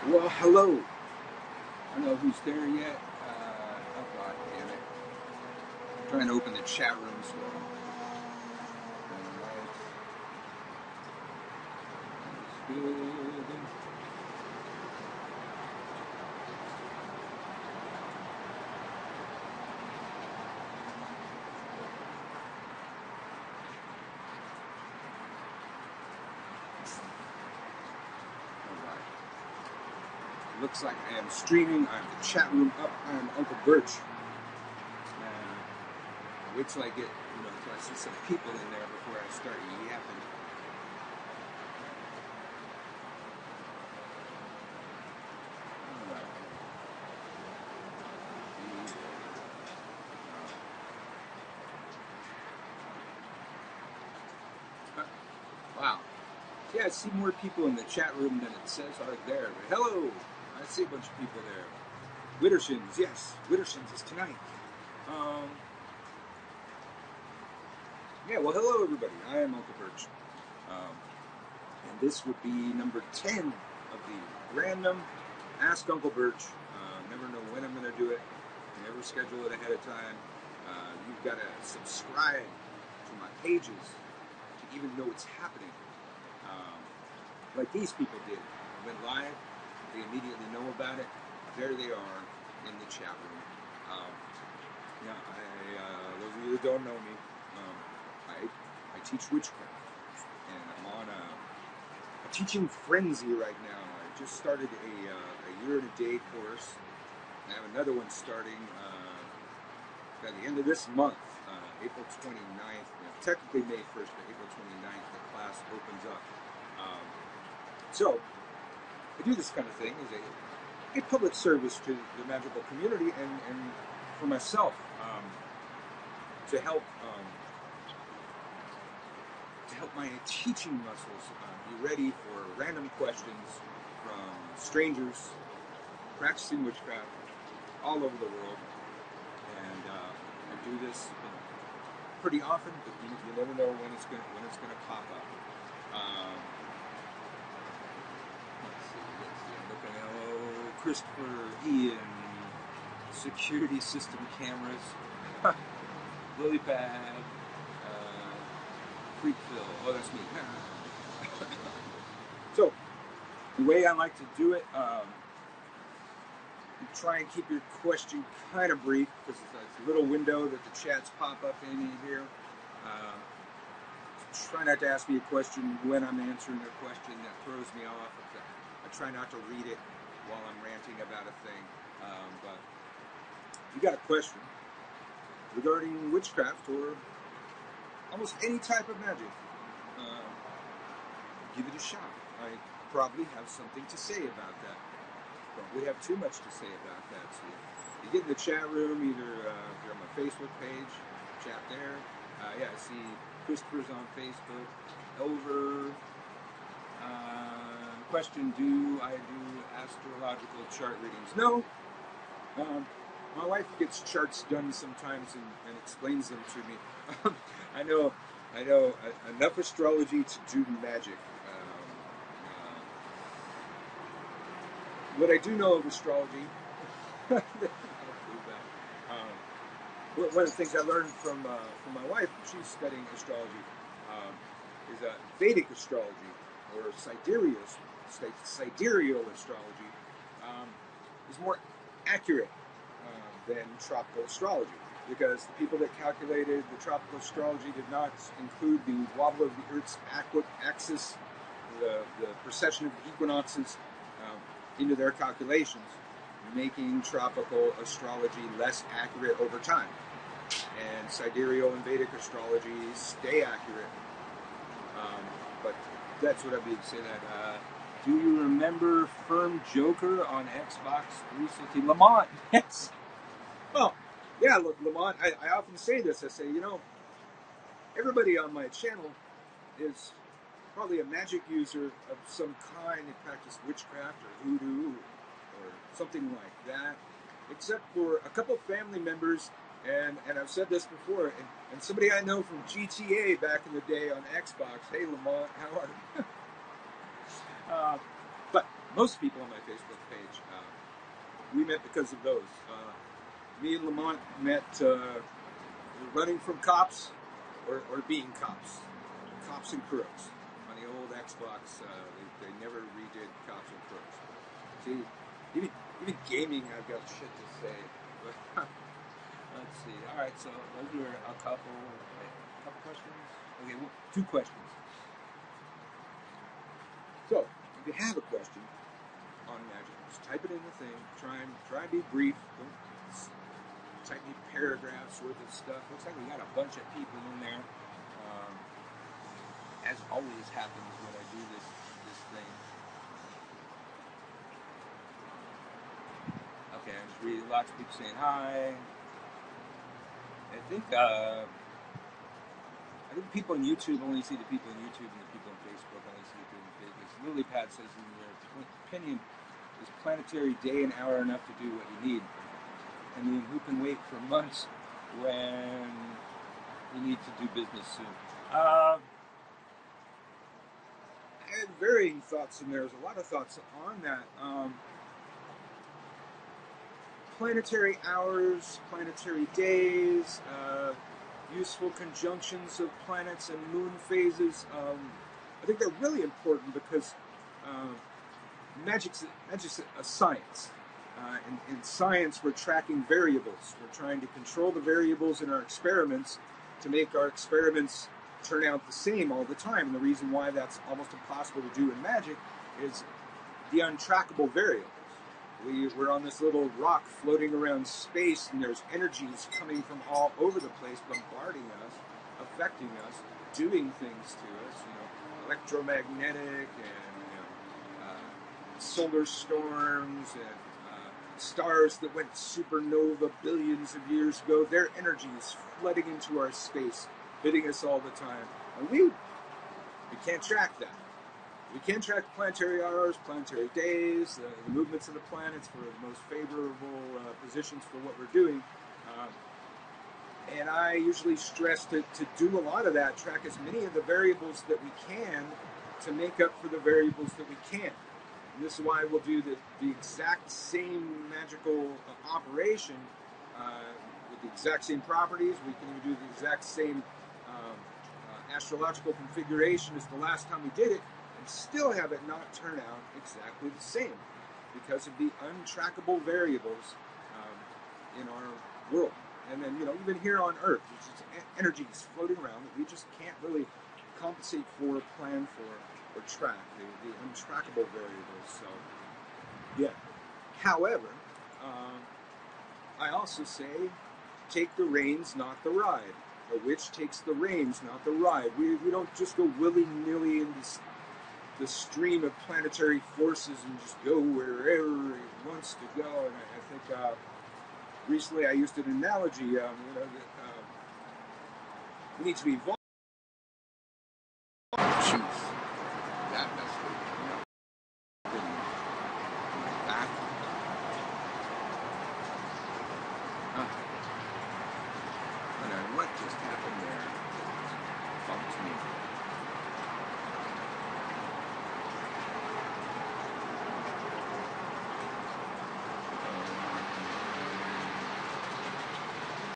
Well, hello. I don't know who's there yet. Oh, God damn it. I'm trying to open the chat room so. Alright. That's good. Alright. Looks like I am streaming. I have the chat room up. I am Uncle Birch. Wait till I get, till I see some people in there before I start yapping. Wow. Yeah, I see more people in the chat room than it says are there. But hello! I see a bunch of people there. Wittershins, yes. Wittershins is tonight. Yeah, well, hello, everybody. I am Uncle Birch. And this would be number 10 of the random Ask Uncle Birch. Never know when I'm going to do it. Never schedule it ahead of time. You've got to subscribe to my pages to even know it's happening. Like these people did. I went live. They immediately know about it. There they are in the chat room. Those of you that don't know me, I teach witchcraft, and I'm on a teaching frenzy right now. I just started a year and a day course. I have another one starting by the end of this month, April 29th. Technically May 1st, but April 29th, the class opens up. So I do this kind of thing as a public service to the magical community and for myself, to help my teaching muscles be ready for random questions from strangers practicing witchcraft all over the world. And I do this pretty often, but you never know when it's going to pop up. Let's see. I'm looking at Christopher, Ian, security system cameras, lily pad, Freak Phil. Oh, that's me. So, the way I like to do it, try and keep your question kind of brief, because it's a little window that the chats pop up in here. Try not to ask me a question when I'm answering a question that throws me off. I try not to read it while I'm ranting about a thing. But if you got a question regarding witchcraft or almost any type of magic, give it a shot. I probably have something to say about that. Probably have too much to say about that. So you get in the chat room, either if you're on my Facebook page, chat there. Yeah, I see Christopher's on Facebook. Over. Question: do I do astrological chart readings? No. My wife gets charts done sometimes and explains them to me. I know enough astrology to do magic. What I do know of astrology, one of the things I learned from my wife, she's studying astrology, is Vedic astrology, or sidereal astrology, is more accurate than tropical astrology, because the people that calculated the tropical astrology did not include the wobble of the Earth's axis, the precession of the equinoxes, into their calculations, making tropical astrology less accurate over time. And sidereal and Vedic astrology stay accurate. But that's what I'd be saying. That do you remember Firm Joker on Xbox 360? Lamont, yes. Well, yeah, look, Lamont, I often say this. I say, everybody on my channel is probably a magic user of some kind. They practice witchcraft or voodoo or something like that, except for a couple family members, and I've said this before, and somebody I know from GTA back in the day on Xbox. Hey, Lamont, how are you? But most people on my Facebook page. We met because of those. Me and Lamont met running from cops or being cops. Cops and Crooks. On the old Xbox, they never redid Cops and Crooks. See, even gaming, I've got shit to say. But let's see. All right, so those were a couple questions. Okay, well, 2 questions. So, if you have a question on magic, just type it in the thing. Try and be brief. Don't type me paragraphs worth of stuff. Looks like we got a bunch of people in there. As always happens when I do this thing. Okay, I'm just reading lots of people saying hi. I think people on YouTube only see the people on YouTube, and the people on Facebook only see the people on Facebook. Lilypad says, in your opinion, is planetary day and hour enough to do what you need? I mean, who can wait for months when you need to do business soon? I had varying thoughts, and there's a lot of thoughts on that. Planetary hours, planetary days, useful conjunctions of planets and moon phases. I think they're really important because magic's a science. In science, we're tracking variables. We're trying to control the variables in our experiments to make our experiments turn out the same all the time. And the reason why that's almost impossible to do in magic is the untrackable variables. We're on this little rock floating around space, and there's energies coming from all over the place, bombarding us, affecting us, doing things to us. Electromagnetic and solar storms and stars that went supernova billions of years ago. Their energy is flooding into our space, hitting us all the time, and we can't track that. We can track planetary hours, planetary days, the movements of the planets for the most favorable positions for what we're doing. And I usually stress to do a lot of that, track as many of the variables that we can to make up for the variables that we can't. And this is why we'll do the exact same magical operation with the exact same properties. We can even do the exact same astrological configuration as the last time we did it, and still have it not turn out exactly the same because of the untrackable variables in our world. And then, even here on Earth, there's just energies floating around that we just can't really compensate for, plan for, or track, the untrackable variables. So, yeah. However, I also say, take the reins, not the ride. A witch takes the reins, not the ride. We don't just go willy-nilly in the stream of planetary forces and just go wherever it wants to go. And I think recently I used an analogy, that we need to be vulnerable. Jeez, that messed me up. Back. I don't know what just happened there.